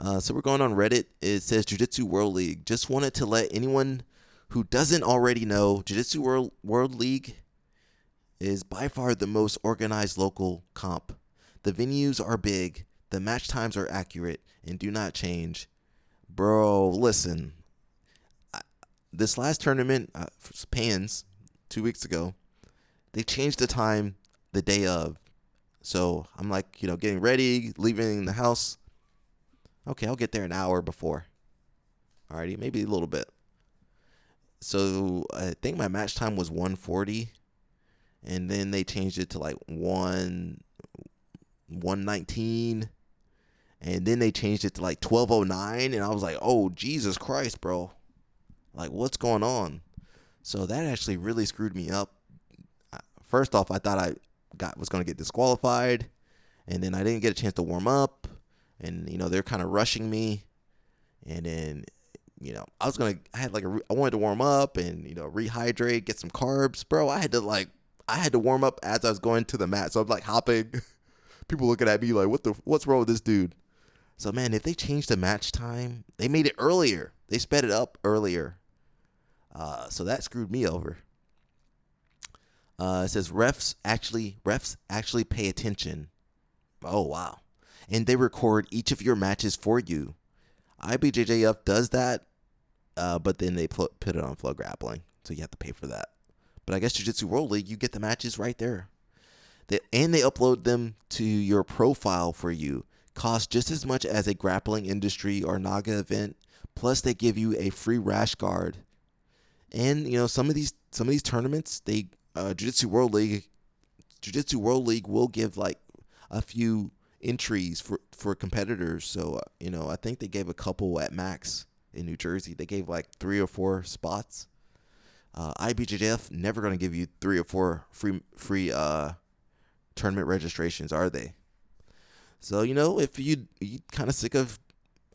So we're going on Reddit. It says Jiu-Jitsu World League. Just wanted to let anyone who doesn't already know, Jiu-Jitsu World League is by far the most organized local comp. The venues are big, the match times are accurate, and do not change. Bro, listen. This last tournament, Pans, 2 weeks ago, they changed the time the day of. So I'm like, getting ready, leaving the house. Okay, I'll get there an hour before. Alrighty, maybe a little bit. So I think my match time was 1:40, and then they changed it to like 1:19, and then they changed it to like 12:09, and I was like, oh Jesus Christ, bro, like what's going on? So that actually really screwed me up. First off, I thought I was gonna get disqualified, and then I didn't get a chance to warm up, and they're kind of rushing me, and then I wanted to warm up and rehydrate, get some carbs, bro. I had to warm up as I was going to the mat, so I'm like hopping. People looking at me like, what's wrong with this dude? So man, if they changed the match time, they made it earlier. They sped it up earlier. So that screwed me over. It says refs actually pay attention. Oh wow, and they record each of your matches for you. IBJJF does that, but then they put it on Flow Grappling, so you have to pay for that. But I guess Jiu-Jitsu World League, you get the matches right there. And they upload them to your profile for you. Cost just as much as a grappling industry or Naga event. Plus, they give you a free rash guard. And some of these tournaments, Jiu-Jitsu World League will give like a few entries for competitors. So I think they gave a couple at Max in New Jersey. They gave like 3 or 4 spots. IBJJF never gonna give you 3 or 4 free tournament registrations, are they? So if you kind of sick of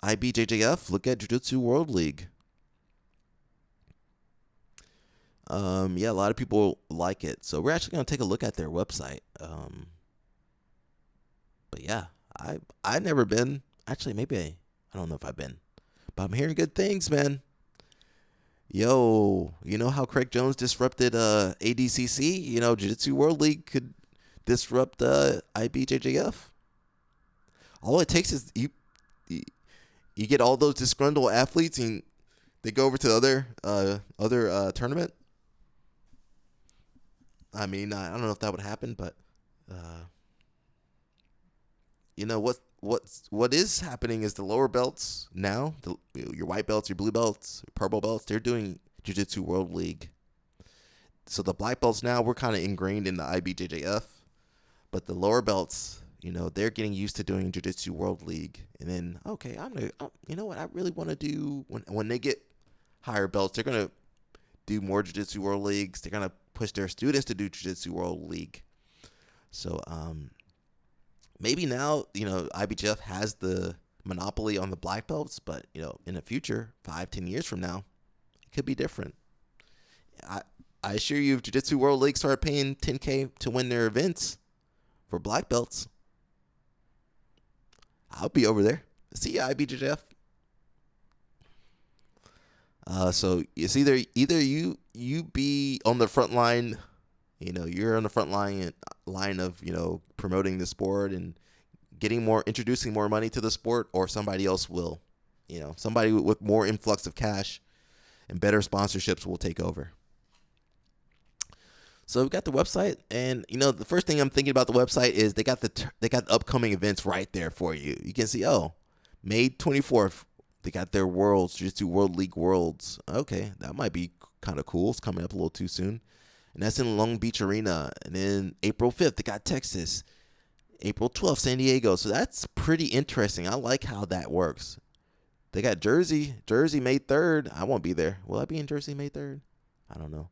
IBJJF, look at Jiu-Jitsu World League. Yeah, a lot of people like it. So we're actually gonna take a look at their website. But yeah, I've never been. Actually, maybe I don't know if I've been, but I'm hearing good things, man. Yo, you know how Craig Jones disrupted ADCC? Jiu-Jitsu World League could disrupt IBJJF. All it takes is you get all those disgruntled athletes and they go over to the other tournament. I mean, I don't know if that would happen, but what is happening is the lower belts now, your white belts, your blue belts, your purple belts, they're doing Jiu-Jitsu World League. So the black belts now, we're kind of ingrained in the IBJJF, but the lower belts, they're getting used to doing Jiu-Jitsu World League. And then, okay, you know what I really want to do when they get higher belts, they're gonna do more Jiu-Jitsu World Leagues. They're gonna push their students to do Jiu-Jitsu World League. So maybe now, IBJJF has the monopoly on the black belts, but, in the future, 5-10 years from now, it could be different. I assure you, if Jiu-Jitsu World League started paying $10K to win their events for black belts, I'll be over there. See ya, IBJJF. So it's either you be on the front line, you're on the front line of promoting the sport and introducing more money to the sport, or somebody else will, somebody with more influx of cash and better sponsorships will take over. So we've got the website, and the first thing I'm thinking about the website is they got the upcoming events right there for you. You can see, May 24th. They got their Worlds, Jiu-Jitsu World League Worlds. Okay, that might be kind of cool. It's coming up a little too soon. And that's in Long Beach Arena. And then April 5th, they got Texas. April 12th, San Diego. So that's pretty interesting. I like how that works. They got Jersey May 3rd. I won't be there. Will I be in Jersey May 3rd? I don't know.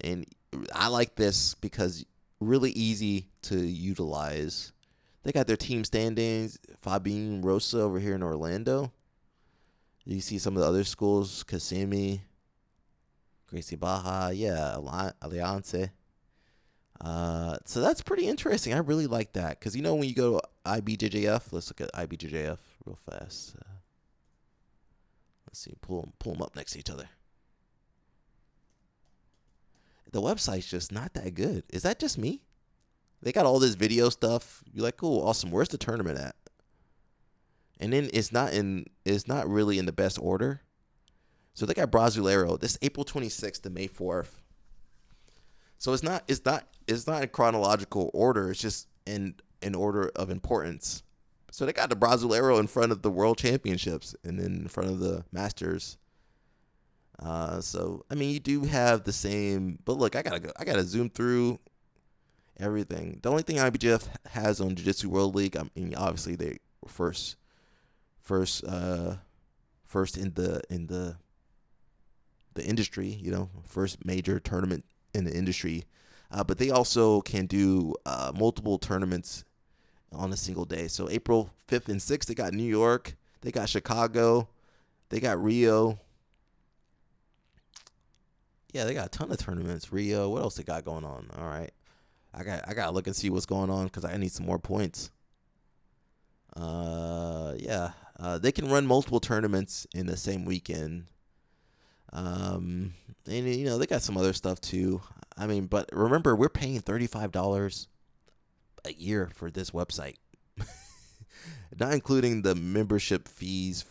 And I like this because really easy to utilize. They got their team standings. Fabian Rosa over here in Orlando. You see some of the other schools, Kissimmee, Gracie Baja, yeah, Alianza. So that's pretty interesting. I really like that because when you go to IBJJF, let's look at IBJJF real fast. Let's see, pull them up next to each other. The website's just not that good. Is that just me? They got all this video stuff. You're like, cool, awesome. Where's the tournament at? And then it's not really in the best order. So they got Brasileiro. This April 26th to May 4th. So it's not in chronological order. It's just in order of importance. So they got the Brasileiro in front of the World Championships and then in front of the Masters. So I mean, you do have the same, but look, I gotta zoom through everything. The only thing IBJJF has on Jiu-Jitsu World League, I mean, obviously they were first in the industry, first major tournament in the industry. But they also can do multiple tournaments on a single day. So April 5th and 6th, they got New York, they got Chicago, they got Rio. Yeah, they got a ton of tournaments. Rio, what else they got going on? All right. I got to look and see what's going on because I need some more points. They can run multiple tournaments in the same weekend. And they got some other stuff too. I mean, but remember, we're paying $35 a year for this website, not including the membership fees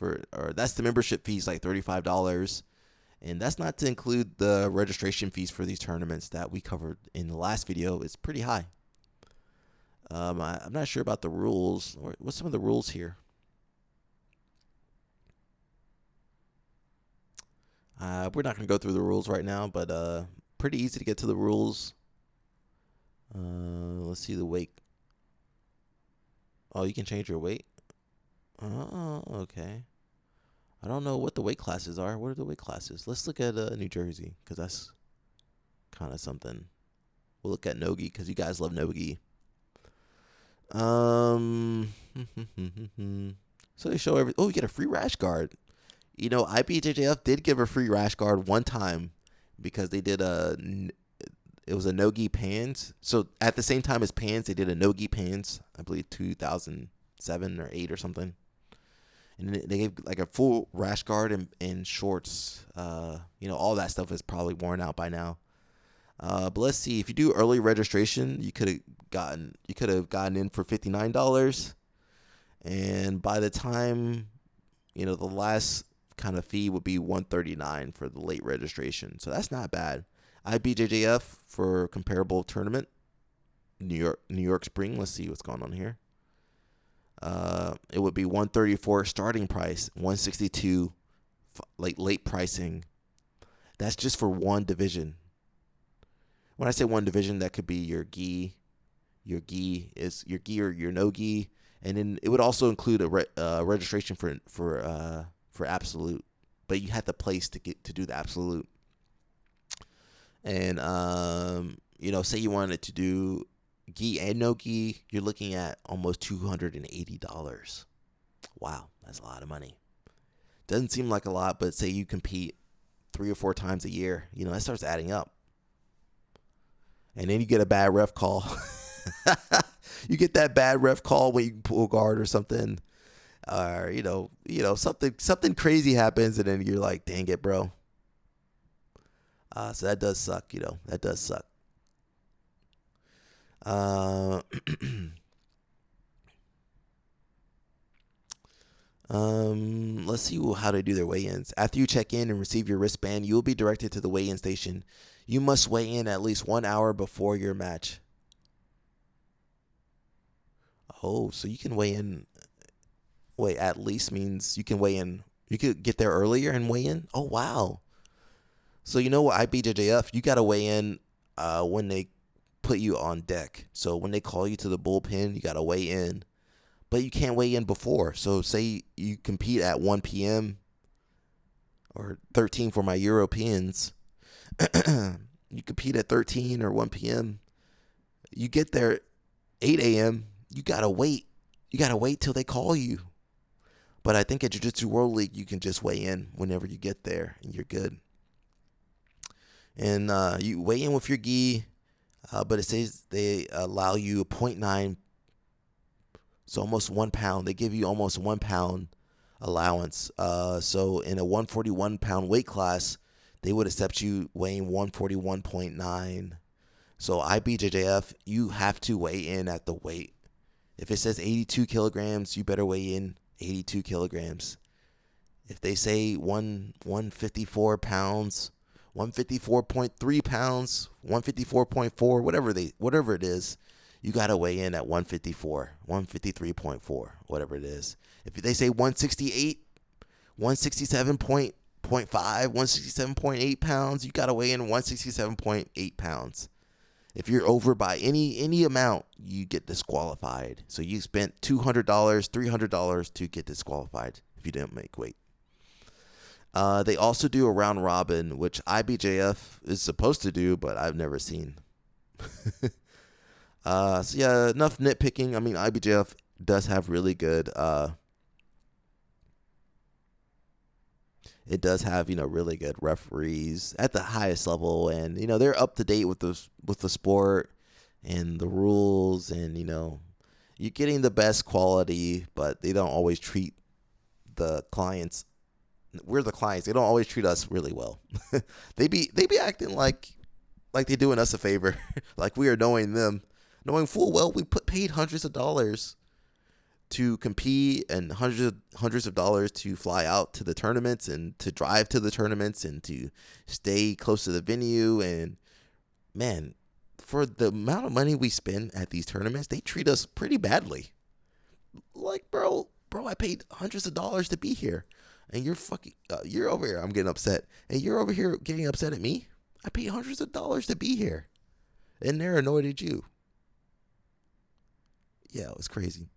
that's the membership fees, like $35, and that's not to include the registration fees for these tournaments that we covered in the last video. It's pretty high. I'm not sure about the rules. What's some of the rules here? We're not going to go through the rules right now, but pretty easy to get to the rules. Let's see the weight. Oh, you can change your weight? Oh, okay. I don't know what the weight classes are. What are the weight classes? Let's look at New Jersey because that's kind of something. We'll look at Nogi because you guys love Nogi. So they show you get a free rash guard. IBJJF did give a free rash guard one time because they did it was a no-gi pants. So at the same time as pants, they did a no-gi pants, I believe 2007 or 8 or something. And they gave like a full rash guard and shorts. All that stuff is probably worn out by now. But let's see. If you do early registration, you could have gotten in for $59. And by the time, the last kind of fee would be $139 for the late registration. So that's not bad. IBJJF for comparable tournament, New York Spring. Let's see what's going on here. It would be $134 starting price, $162 like late pricing. That's just for one division. When I say one division, that could be your gi. Your gi or your no gi, and then it would also include a registration for absolute, but you had the place to do the absolute. And say you wanted to do gi and no gi, you're looking at almost $280. Wow, that's a lot of money. Doesn't seem like a lot, but say you compete 3 or 4 times a year, that starts adding up. And then you get a bad ref call. You get that bad ref call when you pull guard or something, or something crazy happens, and then you're like, dang it, bro. So that does suck. That does suck. Let's see how they do their weigh-ins. After you check in and receive your wristband, you will be directed to the weigh-in station. You must weigh in at least 1 hour before your match. Oh, so you can weigh in. Wait, at least means you can weigh in. You could get there earlier and weigh in? Oh, wow. So what, IBJJF, you got to weigh in when they put you on deck. So when they call you to the bullpen, you got to weigh in. But you can't weigh in before. So say you compete at 1 p.m. or 13 for my Europeans. You compete at 13 or 1 p.m. You get there 8 a.m. You got to wait. You got to wait till they call you. But I think at Jiu-Jitsu World League, you can just weigh in whenever you get there and you're good. And you weigh in with your gi. But it says they allow you a point 0.9, so almost 1 pound. They give you almost 1 pound allowance. So in a 141-pound weight class, they would accept you weighing 141.9. So IBJJF, you have to weigh in at the weight. If it says 82 kilograms, you better weigh in 82 kilograms. If they say 154 pounds, 154.3 pounds, 154.4, whatever it is, you gotta weigh in at 154, 153.4, whatever it is. If they say 168, 167.5, 167.8 pounds, you gotta weigh in 167.8 pounds. If you're over by any amount, you get disqualified. So you spent $200, $300 to get disqualified if you didn't make weight. They also do a round robin, which IBJF is supposed to do, but I've never seen. So yeah, enough nitpicking. I mean, IBJF does have really good. It does have really good referees at the highest level, and they're up to date with the sport and the rules, and you're getting the best quality, but they don't always treat the clients. We're the clients. They don't always treat us really well. they be acting like they're doing us a favor, like we are knowing them, knowing full well we paid hundreds of dollars to compete and hundreds of dollars to fly out to the tournaments and to drive to the tournaments and to stay close to the venue. And man, for the amount of money we spend at these tournaments, they treat us pretty badly. Like, bro, I paid hundreds of dollars to be here, and you're over here. I'm getting upset, and you're over here getting upset at me. I paid hundreds of dollars to be here, and they're annoyed at you. Yeah, it was crazy.